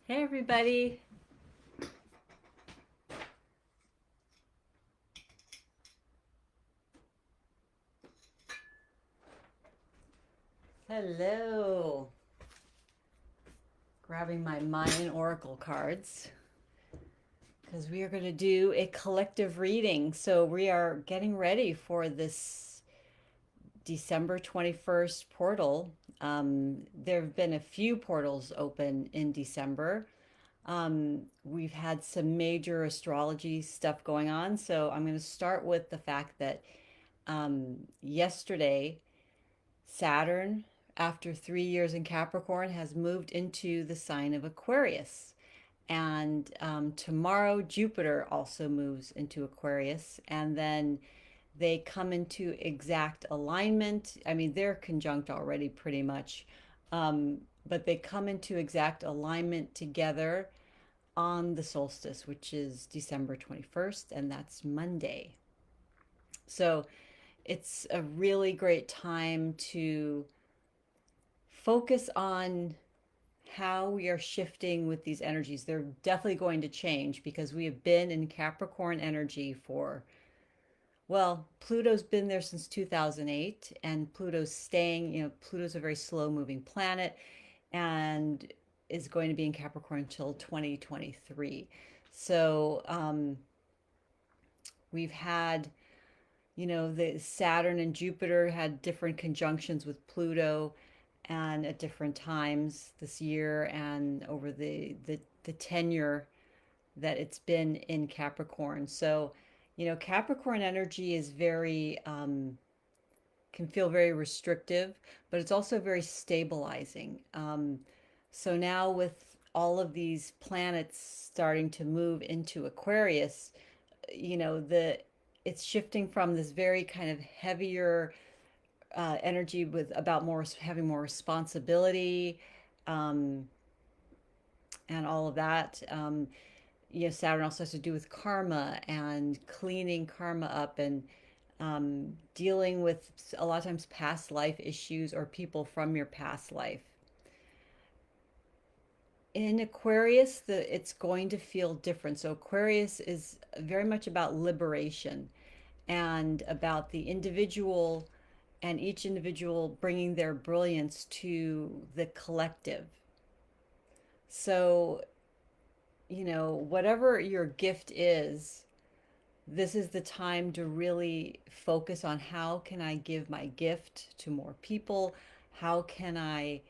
Hey everybody. Hello. Grabbing my Mayan Oracle cards because we are going to do a collective reading. So we are getting ready for this December 21st portal. There have been a few portals open in December. We've had some major astrology stuff going on. So I'm going to start with the fact that yesterday Saturn, after 3 years in Capricorn, has moved into the sign of Aquarius. And tomorrow, Jupiter also moves into Aquarius. And then they come into exact alignment. I mean, they're conjunct already pretty much. But they come into exact alignment together on the solstice, which is December 21st, and that's Monday. So it's a really great time to focus on how we are shifting with these energies. They're definitely going to change because we have been in Capricorn energy for, well, Pluto's been there since 2008, and Pluto's staying, Pluto's a very slow moving planet and is going to be in Capricorn until 2023. So we've had, the Saturn and Jupiter had different conjunctions with Pluto and at different times this year and over the tenure that it's been in Capricorn. So, Capricorn energy is very can feel very restrictive, but it's also very stabilizing. So now with all of these planets starting to move into Aquarius, the it's shifting from this very kind of heavier energy with about more having more responsibility, um, and all of that. Saturn also has to do with karma and cleaning karma up and dealing with a lot of times past life issues or people from your past life. In Aquarius, it's going to feel different. So Aquarius is very much about liberation and about the individual and each individual bringing their brilliance to the collective. So, whatever your gift is, this is the time to really focus on how can I give my gift to more people? How can I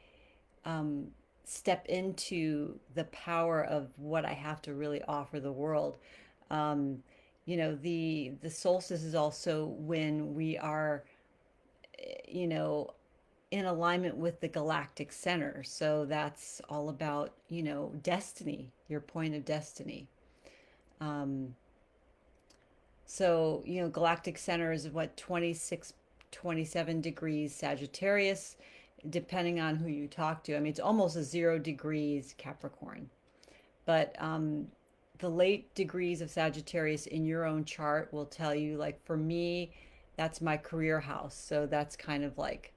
um, step into the power of what I have to really offer the world? Um, the solstice is also when we are, you know, in alignment with the galactic center. So that's all about, destiny, your point of destiny. Um, galactic center is what, 26, 27 degrees Sagittarius, depending on who you talk to. I mean, it's almost a 0 degrees Capricorn. But the late degrees of Sagittarius in your own chart will tell you, like, for me, that's my career house. So that's kind of like,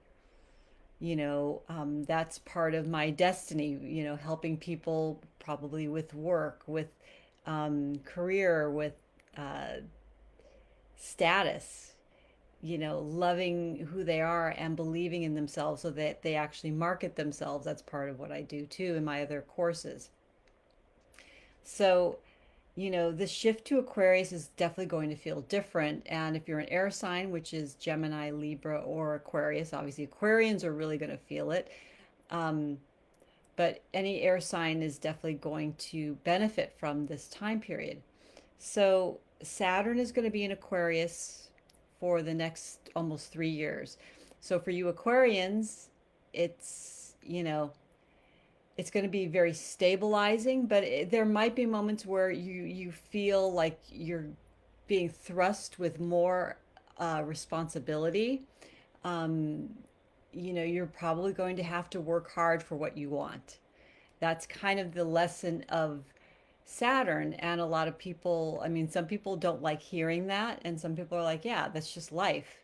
that's part of my destiny, helping people probably with work, with career, with uh, status, loving who they are and believing in themselves so that they actually market themselves. That's part of what I do too in my other courses. So, the shift to Aquarius is definitely going to feel different. And if you're an air sign, which is Gemini, Libra, or Aquarius, obviously Aquarians are really going to feel it. Um, but any air sign is definitely going to benefit from this time period. So Saturn is going to be in Aquarius for the next almost 3 years. So for you Aquarians, it's going to be very stabilizing, but there might be moments where you feel like you're being thrust with more responsibility. Um, you're probably going to have to work hard for what you want. That's kind of the lesson of Saturn. And a lot of people, I mean, some people don't like hearing that. And some people are like, yeah, that's just life,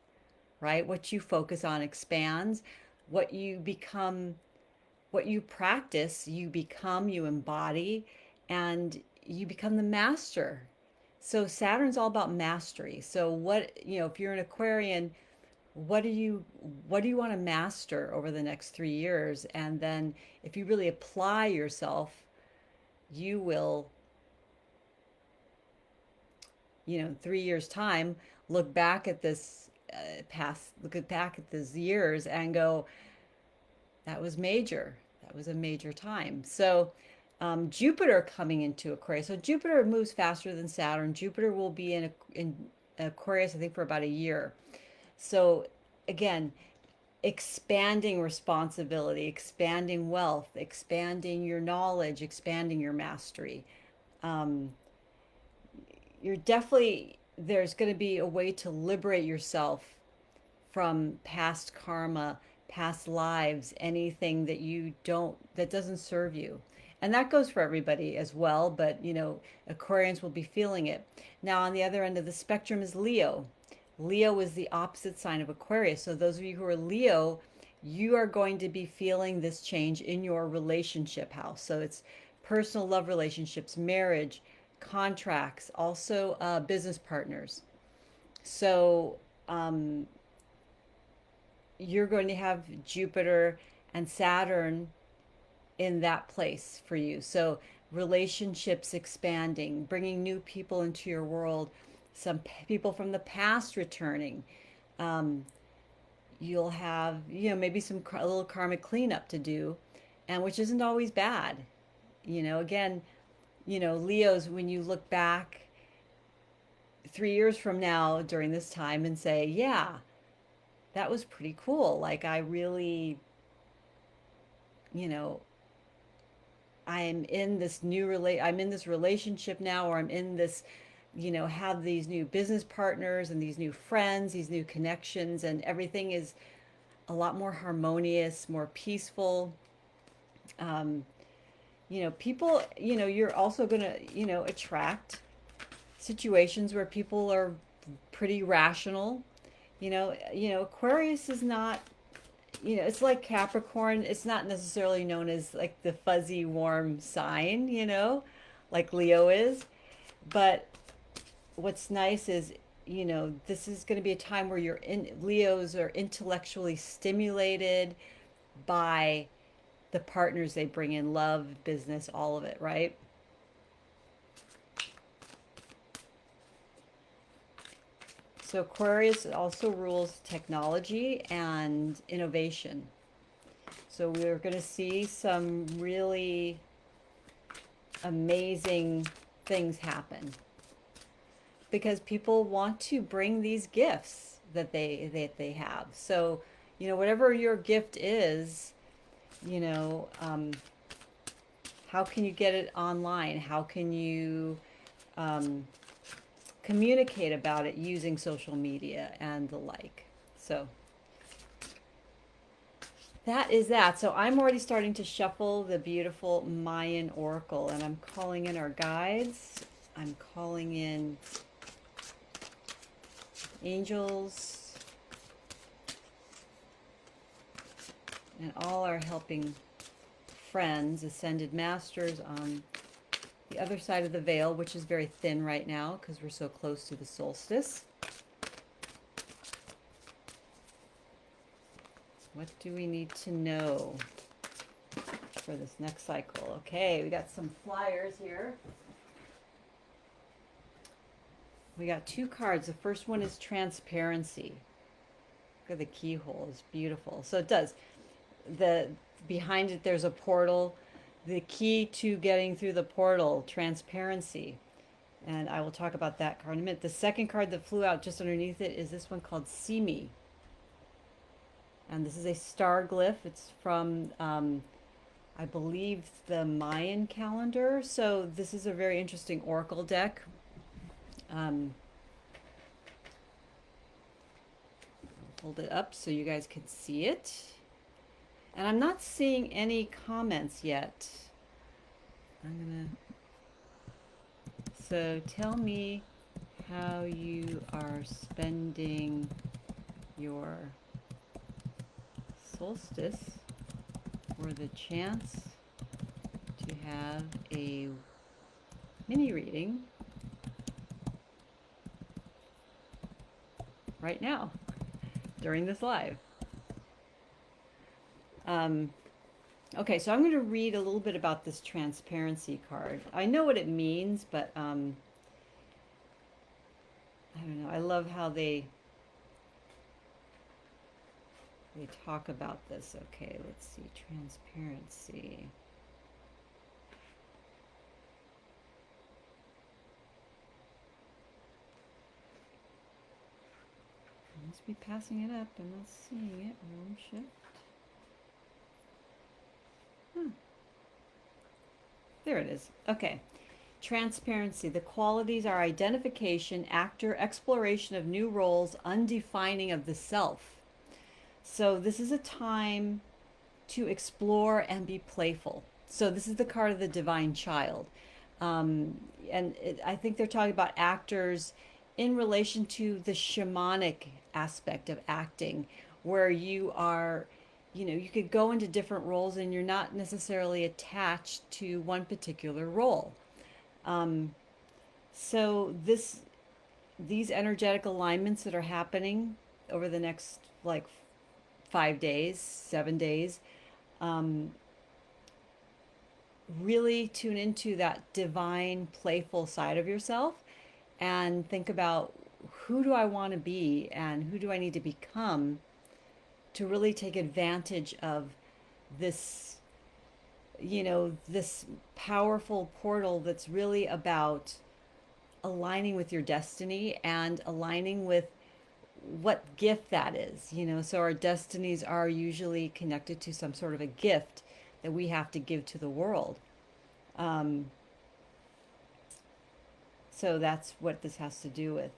right? What you focus on expands. What you become what you practice, you become, you embody, and you become the master. So Saturn's all about mastery. So if you're an Aquarian, what do you what do you want to master over the next 3 years? And then if you really apply yourself, you will, 3 years time, look back at this look back at these years and go, that was major. That was a major time. So Jupiter coming into Aquarius. So Jupiter moves faster than Saturn. Jupiter will be in Aquarius, I think, for about a year. So again, expanding responsibility, expanding wealth, expanding your knowledge, expanding your mastery. Um, you're definitely, there's going to be a way to liberate yourself from past karma, past lives, anything that doesn't serve you. And that goes for everybody as well, but Aquarians will be feeling it. Now, on the other end of the spectrum is Leo. Leo is the opposite sign of Aquarius. So, those of you who are Leo, you are going to be feeling this change in your relationship house. So, it's personal love relationships, marriage, contracts, also business partners. So, you're going to have Jupiter and Saturn in that place for you. So relationships expanding, bringing new people into your world, some people from the past returning. Um, you'll have, maybe a little karmic cleanup to do, and which isn't always bad. Again, Leos, when you look back 3 years from now during this time and say, yeah, that was pretty cool. Like I really, you know, I'm in this relationship now, or I'm in this, have these new business partners and these new friends, these new connections, and everything is a lot more harmonious, more peaceful. Um, people, you're also going to, attract situations where people are pretty rational. Aquarius is not, it's like Capricorn. It's not necessarily known as like the fuzzy, warm sign, like Leo is. But what's nice is, this is going to be a time where Leos are intellectually stimulated by the partners they bring in, love, business, all of it, right? So Aquarius also rules technology and innovation. So we're going to see some really amazing things happen because people want to bring these gifts that they have. So, whatever your gift is, how can you get it online? How can you communicate about it using social media and the like? So that is that. So I'm already starting to shuffle the beautiful Mayan oracle, and I'm calling in our guides. I'm calling in angels and all our helping friends, ascended masters on the other side of the veil, which is very thin right now because we're so close to the solstice. What do we need to know for this next cycle? Okay, we got some flyers here. We got 2 cards. The first one is transparency. Look at the keyhole. It's beautiful. So it does. Behind it there's a portal. The key to getting through the portal, transparency. And I will talk about that card in a minute. The second card that flew out just underneath it is this one called See Me. And this is a star glyph. It's from, I believe, the Mayan calendar. So this is a very interesting oracle deck. Hold it up so you guys can see it. And I'm not seeing any comments yet. So tell me how you are spending your solstice for the chance to have a mini reading right now during this live. Okay, so I'm going to read a little bit about this transparency card. I know what it means, but I don't know. I love how they talk about this. Okay, let's see. Transparency. I must be passing it up. I'm not seeing it. Room shift. There it is. Okay. Transparency. The qualities are identification, actor, exploration of new roles, undefining of the self. So this is a time to explore and be playful. So this is the card of the divine child. I think they're talking about actors in relation to the shamanic aspect of acting, where you are, you could go into different roles and you're not necessarily attached to one particular role. So these energetic alignments that are happening over the next like 5 days, 7 days, really tune into that divine, playful side of yourself and think about, who do I want to be and who do I need to become to really take advantage of this, this powerful portal that's really about aligning with your destiny and aligning with what gift that is. So our destinies are usually connected to some sort of a gift that we have to give to the world. So that's what this has to do with.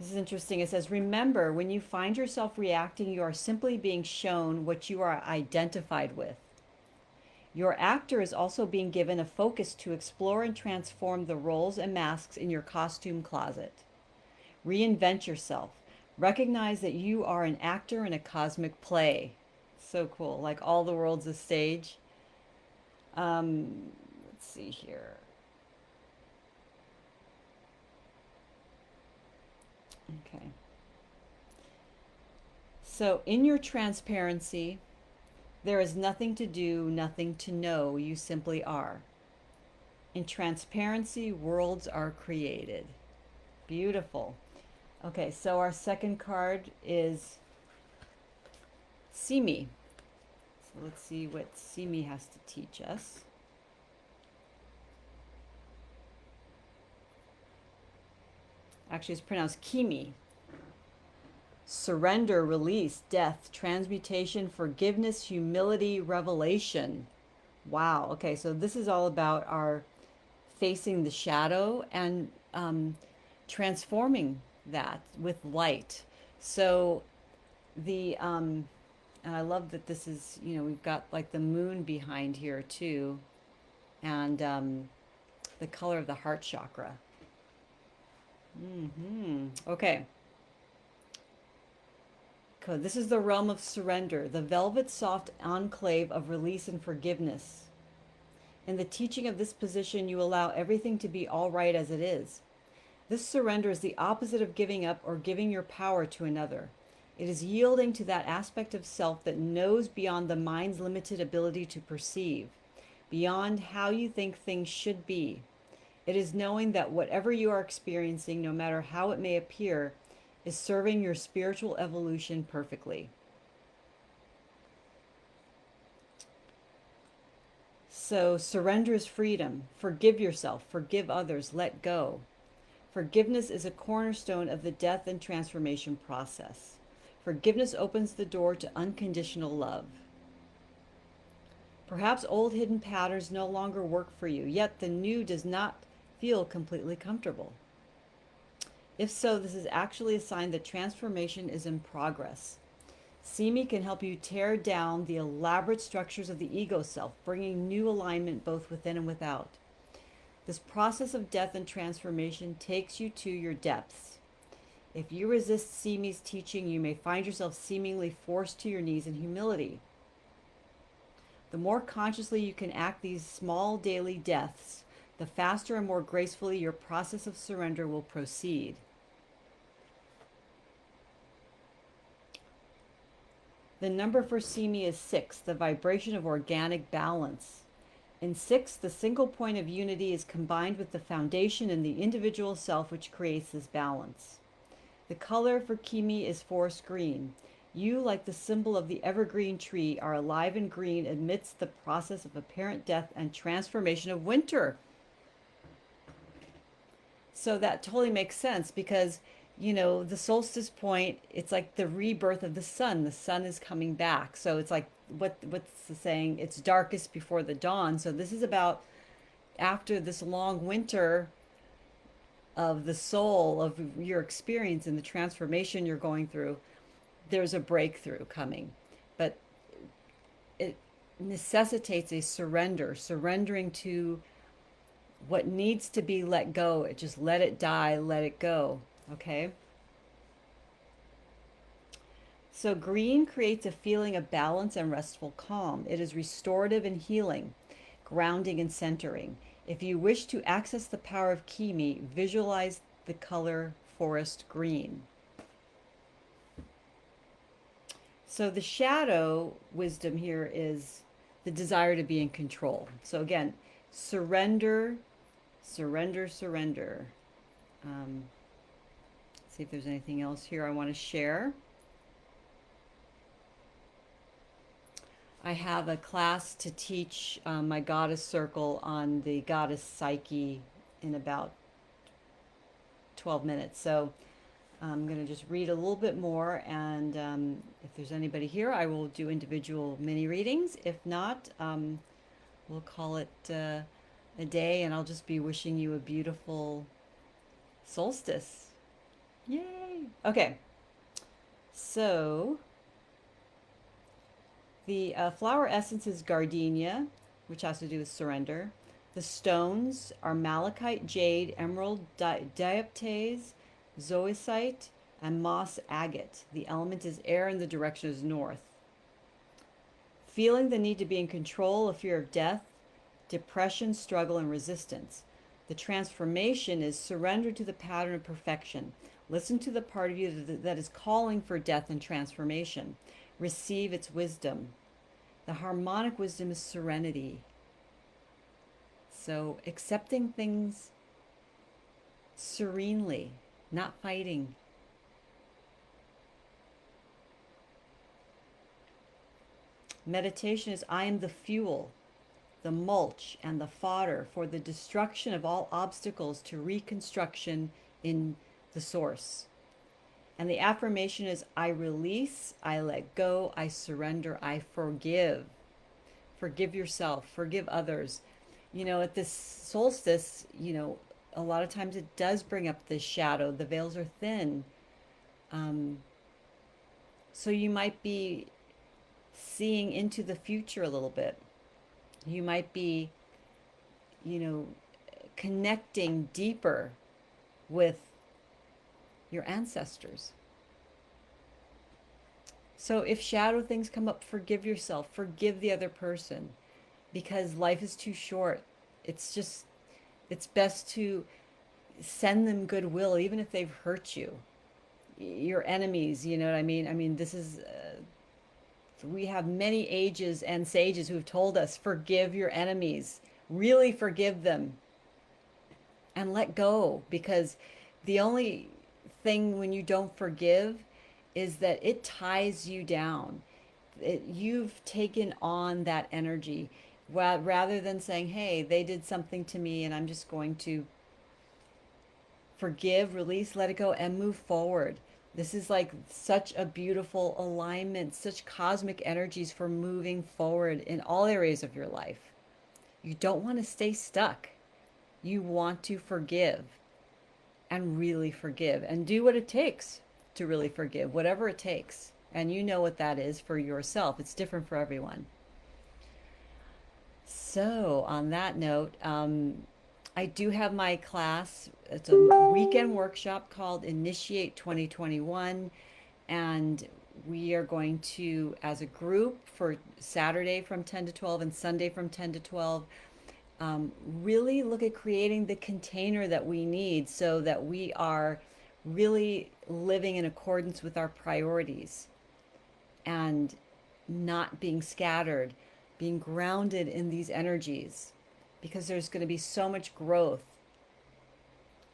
This is interesting. It says, remember, when you find yourself reacting, you are simply being shown what you are identified with. Your actor is also being given a focus to explore and transform the roles and masks in your costume closet. Reinvent yourself. Recognize that you are an actor in a cosmic play. So cool. Like all the world's a stage. Let's see here. Okay. So in your transparency, there is nothing to do, nothing to know. You simply are. In transparency, worlds are created. Beautiful. Okay, so our second card is See Me. So let's see what See Me has to teach us. Actually, it's pronounced Kimi. Surrender, release, death, transmutation, forgiveness, humility, revelation. Wow. Okay, so this is all about our facing the shadow and transforming that with light. So and I love that this is, we've got like the moon behind here too, and the color of the heart chakra. Okay. This is the realm of surrender, the velvet soft enclave of release and forgiveness. In the teaching of this position, you allow everything to be all right as it is. This surrender is the opposite of giving up or giving your power to another. It is yielding to that aspect of self that knows beyond the mind's limited ability to perceive, beyond how you think things should be. It is knowing that whatever you are experiencing, no matter how it may appear, is serving your spiritual evolution perfectly. So surrender is freedom. Forgive yourself. Forgive others. Let go. Forgiveness is a cornerstone of the death and transformation process. Forgiveness opens the door to unconditional love. Perhaps old hidden patterns no longer work for you, yet the new does not feel completely comfortable. If so, this is actually a sign that transformation is in progress. See Me can help you tear down the elaborate structures of the ego self, bringing new alignment both within and without. This process of death and transformation takes you to your depths. If you resist Simi's teaching, you may find yourself seemingly forced to your knees in humility. The more consciously you can act these small daily deaths, the faster and more gracefully your process of surrender will proceed. The number for Simi is 6, the vibration of organic balance. In 6, the single point of unity is combined with the foundation in the individual self, which creates this balance. The color for Kimi is forest green. You, like the symbol of the evergreen tree, are alive and green amidst the process of apparent death and transformation of winter. So that totally makes sense because, the solstice point, it's like the rebirth of the sun. The sun is coming back. So it's like what's the saying? It's darkest before the dawn. So this is about after this long winter of the soul, of your experience and the transformation you're going through, there's a breakthrough coming. But it necessitates a surrendering to what needs to be let go. It just let it die, let it go. Okay? So green creates a feeling of balance and restful calm. It is restorative and healing, grounding and centering. If you wish to access the power of Kimi, visualize the color forest green. So the shadow wisdom here is the desire to be in control. So again, surrender. See if there's anything else here I want to share. I have a class to teach my goddess circle on the goddess Psyche in about 12 minutes. So I'm going to just read a little bit more, and if there's anybody here, I will do individual mini readings. If not, we'll call it a day, and I'll just be wishing you a beautiful solstice. Yay! Okay, so the flower essence is gardenia, which has to do with surrender. The stones are malachite, jade, emerald, dioptase, zoisite, and moss agate. The element is air and the direction is north. Feeling the need to be in control, a fear of death, depression, struggle, and resistance. The transformation is surrender to the pattern of perfection. Listen to the part of you that is calling for death and transformation. Receive its wisdom. The harmonic wisdom is serenity. So accepting things serenely, not fighting. Meditation is I am the fuel, the mulch, and the fodder for the destruction of all obstacles to reconstruction in the source. And the affirmation is I release, I let go, I surrender, I forgive. Forgive yourself, forgive others. At this solstice, a lot of times it does bring up this shadow. The veils are thin. So you might be seeing into the future a little bit. You might be, connecting deeper with your ancestors. So if shadow things come up, forgive yourself, forgive the other person, because life is too short. It's best to send them goodwill, even if they've hurt you. Your enemies, you know what I mean? I mean, this is, we have many ages and sages who have told us, forgive your enemies, really forgive them, and let go, because the only thing when you don't forgive is that it ties you down. You've taken on that energy rather than saying, hey, they did something to me and I'm just going to forgive, release, let it go, and move forward. This is like such a beautiful alignment, such cosmic energies for moving forward in all areas of your life. You don't want to stay stuck. You want to forgive and really forgive and do what it takes to really forgive, whatever it takes. And you know what that is for yourself. It's different for everyone. So on that note, I do have my class. It's a weekend workshop called Initiate 2021. And we are going to, as a group, for Saturday from 10 to 12 and Sunday from 10 to 12, really look at creating the container that we need so that we are really living in accordance with our priorities and not being scattered, being grounded in these energies, because there's going to be so much growth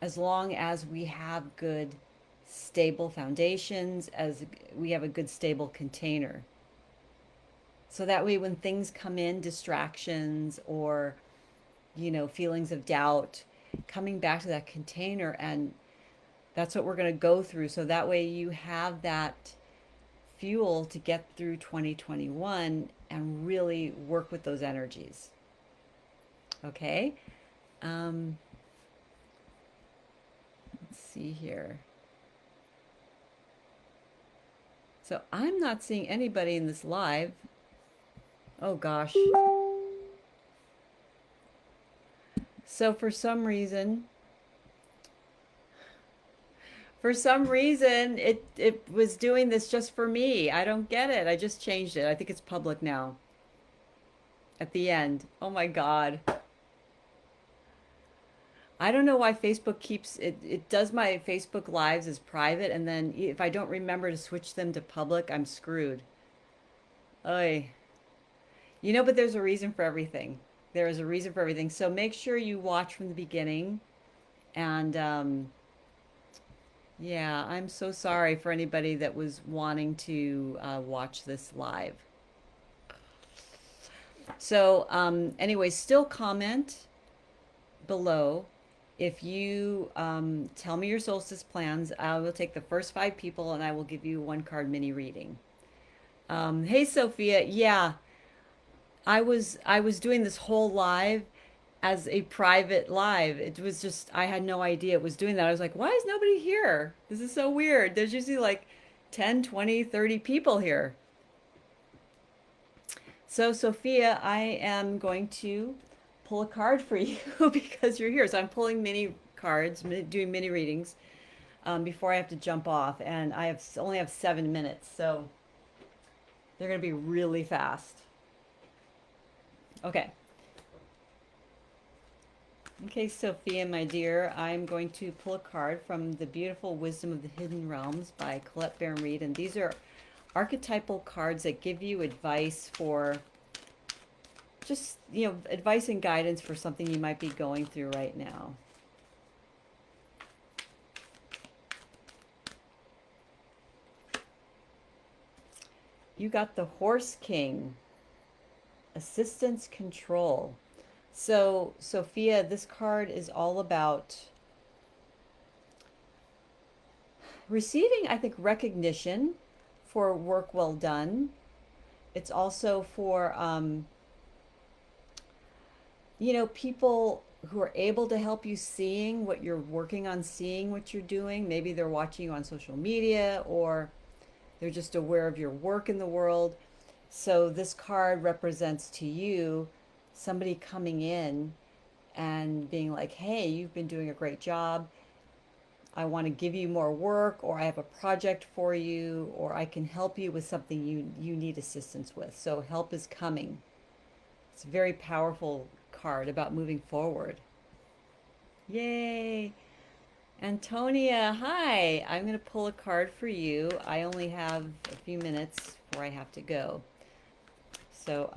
as long as we have good, stable foundations, as we have a good, stable container. So that way, when things come in, distractions or, feelings of doubt, coming back to that container, and that's what we're going to go through. So that way, you have that fuel to get through 2021 and really work with those energies. Okay? Um, let's see here. So I'm not seeing anybody in this live. Oh gosh. So for some reason it was doing this just for me. I don't get it. I just changed it. I think it's public now. At the end. Oh my God. I don't know why Facebook keeps it. It does my Facebook lives as private, and then if I don't remember to switch them to public, I'm screwed. Oy. But there's a reason for everything. There is a reason for everything. So make sure you watch from the beginning. And yeah, I'm so sorry for anybody that was wanting to watch this live. So, anyway, still comment below. If you tell me your solstice plans, I will take the first 5 people and I will give you one card mini reading. Hey, Sophia. Yeah, I was doing this whole live as a private live. It was just I had no idea it was doing that. I was like, why is nobody here? This is so weird. There's usually like 10, 20, 30 people here. So, Sophia, I am going to pull a card for you because you're here. So I'm pulling mini cards, doing mini readings before I have to jump off, and only have 7 minutes, so they're going to be really fast. Okay. Okay, Sophia, my dear, I'm going to pull a card from The Beautiful Wisdom of the Hidden Realms by Colette Baron Reed, and these are archetypal cards that give you advice for just, advice and guidance for something you might be going through right now. You got the Horse King, Assistance Control. So, Sophia, this card is all about receiving, I think, recognition for work well done. It's also for, people who are able to help you seeing what you're working on, seeing what you're doing. Maybe they're watching you on social media or they're just aware of your work in the world. So this card represents to you somebody coming in and being like, hey, you've been doing a great job. I want to give you more work, or I have a project for you, or I can help you with something you need assistance with. So help is coming. It's a very powerful card about moving forward. Yay! Antonia, hi! I'm going to pull a card for you. I only have a few minutes before I have to go. So,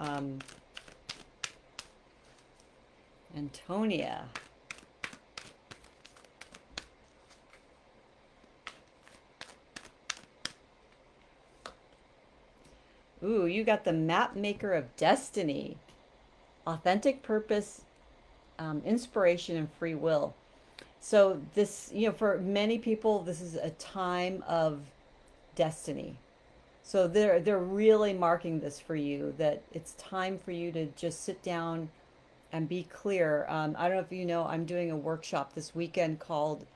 Antonia. Ooh, you got the Map Maker of Destiny. Authentic purpose, inspiration, and free will. So this, for many people, this is a time of destiny. So they're really marking this for you, that it's time for you to just sit down and be clear. I don't know if you know, I'm doing a workshop this weekend called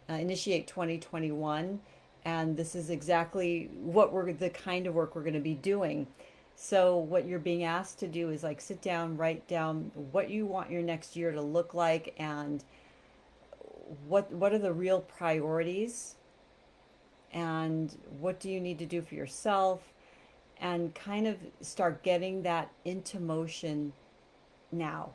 Initiate 2021, and this is exactly the kind of work we're going to be doing. So what you're being asked to do is like sit down, write down what you want your next year to look like, and what are the real priorities, and what do you need to do for yourself, and kind of start getting that into motion now.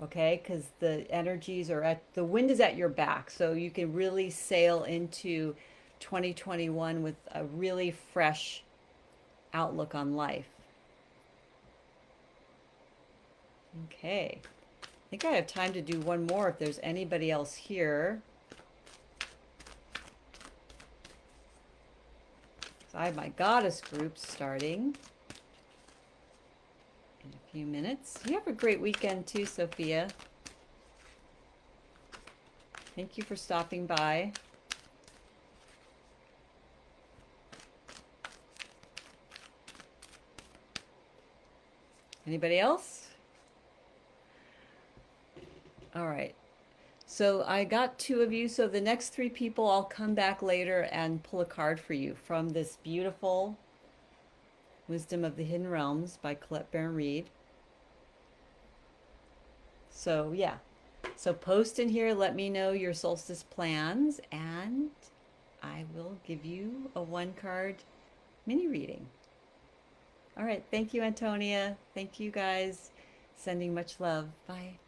Okay, because the energies are at the wind is at your back, so you can really sail into 2021 with a really fresh outlook on life. Okay, I think I have time to do one more if there's anybody else here. So I have my goddess group starting in a few minutes. You have a great weekend too, Sophia. Thank you for stopping by. Anybody else? All right. So I got two of you. So the next three people, I'll come back later and pull a card for you from this beautiful Wisdom of the Hidden Realms by Colette Baron Reed. So yeah. So post in here, let me know your solstice plans, and I will give you a one card mini reading. All right. Thank you, Antonia. Thank you, guys. Sending much love. Bye.